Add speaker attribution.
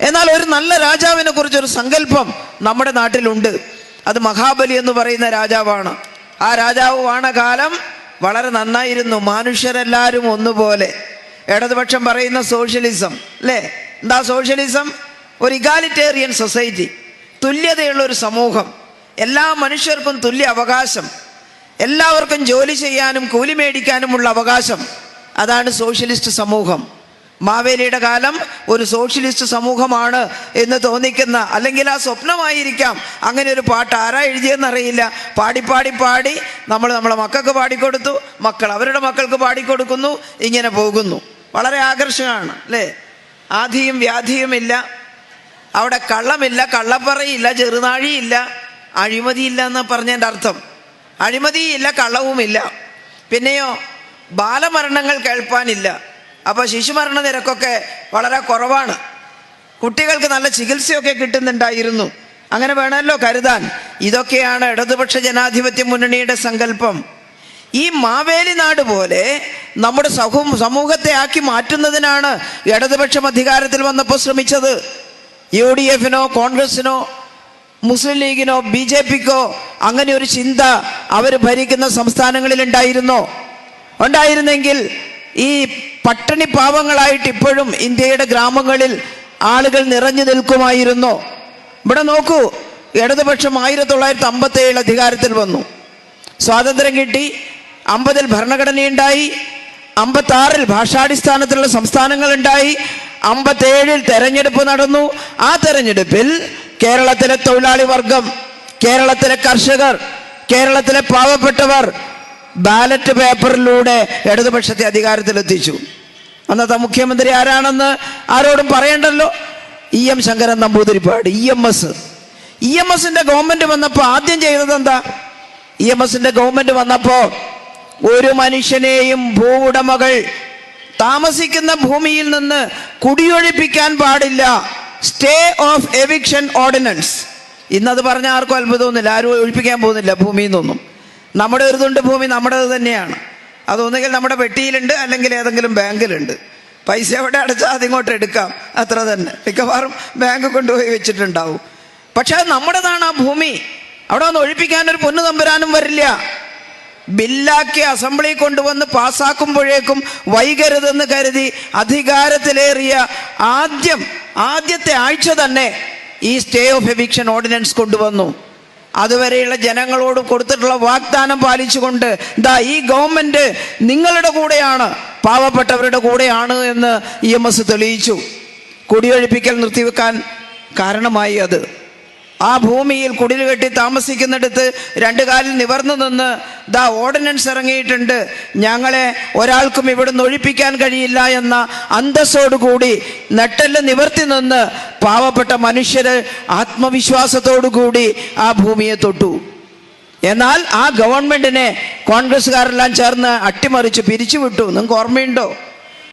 Speaker 1: എന്നാൽ ഒരു നല്ല രാജാവിനെ കുറിച്ചൊരു സങ്കല്പം നമ്മുടെ നാട്ടിലുണ്ട്. അത് മഹാബലി എന്ന് പറയുന്ന രാജാവാണ്. ആ രാജാവ് വാണ കാലം വളരെ നന്നായിരുന്നു. മനുഷ്യരെല്ലാവരും ഒന്നുപോലെ. ഇടതുപക്ഷം പറയുന്ന സോഷ്യലിസം അല്ലേ? എന്താ സോഷ്യലിസം? ഒരു ഇഗാലിറ്റേറിയൻ സൊസൈറ്റി, തുല്യതയുള്ളൊരു സമൂഹം, എല്ലാ മനുഷ്യർക്കും തുല്യ അവകാശം, എല്ലാവർക്കും ജോലി ചെയ്യാനും കൂലി മേടിക്കാനുമുള്ള അവകാശം. അതാണ് സോഷ്യലിസ്റ്റ് സമൂഹം. മാവേലിയുടെ കാലം ഒരു സോഷ്യലിസ്റ്റ് സമൂഹമാണ് എന്ന് തോന്നിക്കുന്ന, അല്ലെങ്കിൽ ആ സ്വപ്നമായിരിക്കാം. അങ്ങനെ ഒരു പാട്ട് ആരാ എഴുതിയെന്നറിയില്ല. പാടി പാടി പാടി നമ്മളെ മക്കൾക്ക് പാടിക്കൊടുത്തു, മക്കൾ അവരുടെ മക്കൾക്ക് പാടിക്കൊടുക്കുന്നു, ഇങ്ങനെ പോകുന്നു. വളരെ ആകർഷകമാണ് അല്ലേ? ആധിയും വ്യാധിയുമില്ല, അവിടെ കള്ളമില്ല, കള്ളപ്പറയില്ല, ചെറുനാഴിയില്ല, അഴിമതിയില്ല എന്ന് പറഞ്ഞതിൻ്റെ അർത്ഥം. അഴിമതിയില്ല, കള്ളവുമില്ല. പിന്നെയോ ബാലമരണങ്ങൾ കേൾപ്പാനില്ല. അപ്പോൾ ശിശുമരണ നിരക്കൊക്കെ വളരെ കുറവാണ്. കുട്ടികൾക്ക് നല്ല ചികിത്സയൊക്കെ കിട്ടുന്നുണ്ടായിരുന്നു. അങ്ങനെ വേണമല്ലോ കരുതാൻ. ഇതൊക്കെയാണ് ഇടതുപക്ഷ ജനാധിപത്യ മുന്നണിയുടെ സങ്കല്പം. ഈ മാവേലി നാട് പോലെ നമ്മുടെ സമൂഹത്തെ ആക്കി മാറ്റുന്നതിനാണ് ഇടതുപക്ഷം അധികാരത്തിൽ വന്നപ്പോൾ ശ്രമിച്ചത്. UDF-നോ കോൺഗ്രസിനോ മുസ്ലിം ലീഗിനോ BJP-ക്കോ അങ്ങനെ ഒരു ചിന്ത അവർ ഭരിക്കുന്ന സംസ്ഥാനങ്ങളിൽ ഉണ്ടായിരുന്നെങ്കിൽ ഈ പട്ടിണി പാവങ്ങളായിട്ട് ഇപ്പോഴും ഇന്ത്യയുടെ ഗ്രാമങ്ങളിൽ ആളുകൾ നിറഞ്ഞു നിൽക്കുമായിരുന്നു. ഇവിടെ നോക്കൂ, ഇടതുപക്ഷം 1957 അധികാരത്തിൽ വന്നു, സ്വാതന്ത്ര്യം കിട്ടി, 50-ൽ ഭരണഘടനയുണ്ടായി, 56-ൽ ഭാഷാടിസ്ഥാനത്തിലുള്ള സംസ്ഥാനങ്ങളുണ്ടായി, 57-ൽ തെരഞ്ഞെടുപ്പ് നടന്നു. ആ തെരഞ്ഞെടുപ്പിൽ കേരളത്തിലെ തൊഴിലാളി വർഗം, കേരളത്തിലെ കർഷകർ, കേരളത്തിലെ പാവപ്പെട്ടവർ ബാലറ്റ് പേപ്പറിലൂടെ ഇടതുപക്ഷത്തെ അധികാരത്തിലെത്തിച്ചു. അന്നത്തെ മുഖ്യമന്ത്രി ആരാണെന്ന് ആരോടും പറയണ്ടല്ലോ, EM ശങ്കരൻ നമ്പൂതിരിപ്പാട്, EMS-ന്റെ ഗവൺമെന്റ് വന്നപ്പോൾ ആദ്യം ചെയ്തത് എന്താ? EMS-ന്റെ ഗവൺമെന്റ് വന്നപ്പോൾ ഒരു മനുഷ്യനെയും ഭൂവുടമകൾ താമസിക്കുന്ന ഭൂമിയിൽ നിന്ന് കുടിയൊഴിപ്പിക്കാൻ പാടില്ല, സ്റ്റേ ഓഫ് എവിക്ഷൻ ഓർഡിനൻസ്. ഇന്നത് പറഞ്ഞ ആർക്കും അത്ഭുതമൊന്നുമില്ല, ആരും ഒഴിപ്പിക്കാൻ പോകുന്നില്ല ഭൂമിയിൽ നിന്നൊന്നും. നമ്മുടെ ഒരു തുണ്ട് ഭൂമി നമ്മുടേത് തന്നെയാണ്. അതൊന്നുകിൽ നമ്മുടെ പെട്ടിയിലുണ്ട്, അല്ലെങ്കിൽ ഏതെങ്കിലും ബാങ്കിലുണ്ട്. പൈസ എവിടെ അടച്ചാൽ അതിങ്ങോട്ട് എടുക്കാം, അത്ര തന്നെ. മിക്കവാറും ബാങ്ക് കൊണ്ടുപോയി വെച്ചിട്ടുണ്ടാവും. പക്ഷെ അത് നമ്മുടേതാണ് ആ ഭൂമി. അവിടെ ഒന്ന് ഒഴിപ്പിക്കാൻ ഒരു പൊന്നു തമ്പുരാനും വരില്ല. ബില്ലാക്കി അസംബ്ലി കൊണ്ടുവന്ന് പാസ്സാക്കുമ്പോഴേക്കും വൈകരുതെന്ന് കരുതി അധികാരത്തിലേറിയ ആദ്യത്തെ ആഴ്ച തന്നെ ഈ സ്റ്റേ ഓഫ് എവിക്ഷൻ ഓർഡിനൻസ് കൊണ്ടുവന്നു. അതുവരെയുള്ള ജനങ്ങളോട് കൊടുത്തിട്ടുള്ള വാഗ്ദാനം പാലിച്ചുകൊണ്ട് ഈ ഗവൺമെന്റ് നിങ്ങളുടെ കൂടെയാണ്, പാവപ്പെട്ടവരുടെ കൂടെയാണ് എന്ന് EMS തെളിയിച്ചു. കുടിയൊഴിപ്പിക്കൽ നിർത്തിവെക്കാൻ കാരണമായി അത്. ആ ഭൂമിയിൽ കുടിൽ കെട്ടി താമസിക്കുന്നിടത്ത് രണ്ടു കാലിൽ നിവർന്നു നിന്ന് ഓർഡിനൻസ് ഇറങ്ങിയിട്ടുണ്ട്, ഞങ്ങളെ ഒരാൾക്കും ഇവിടുന്ന് ഒഴിപ്പിക്കാൻ കഴിയില്ല എന്ന അന്തസ്സോടുകൂടി നെട്ടല് നിവർത്തി നിന്ന് പാവപ്പെട്ട മനുഷ്യര് ആത്മവിശ്വാസത്തോടു കൂടി ആ ഭൂമിയെ തൊട്ടു. എന്നാൽ ആ ഗവൺമെന്റിനെ കോൺഗ്രസ്സുകാരെല്ലാം ചേർന്ന് അട്ടിമറിച്ച് പിരിച്ചുവിട്ടു. നിങ്ങൾക്ക് ഓർമ്മയുണ്ടോ?